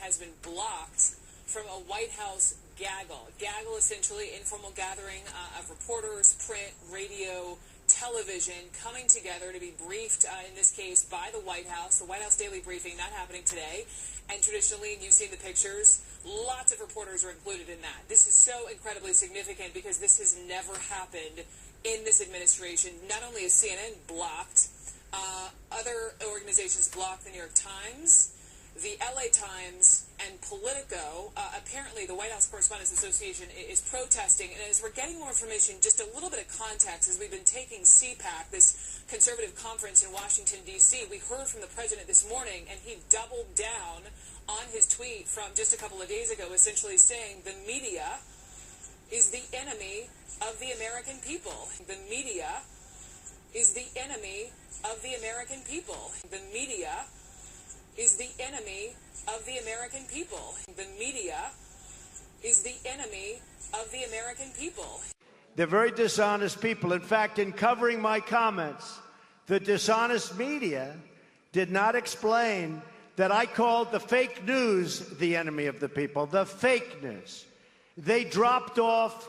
has been blocked from a White House gaggle. Gaggle, essentially, informal gathering of reporters, print, radio, television coming together to be briefed, in this case, by the White House. The White House daily briefing not happening today. And traditionally, and you've seen the pictures, lots of reporters are included in that. This is so incredibly significant because this has never happened in this administration. Not only is CNN blocked, other organizations blocked, the New York Times, the LA Times, and Politico. Apparently, the White House Correspondents Association is protesting. And as we're getting more information, just a little bit of context, as we've been taking CPAC, this conservative conference in Washington, D.C., we heard from the president this morning, and he doubled down on his tweet from just a couple of days ago, essentially saying the media is the enemy of the American people. The media is the enemy of the American people. The media is the enemy of the American people. The media is the enemy of the American people. They're very dishonest people. In fact, in covering my comments, the dishonest media did not explain that I called the fake news the enemy of the people, the fake news. They dropped off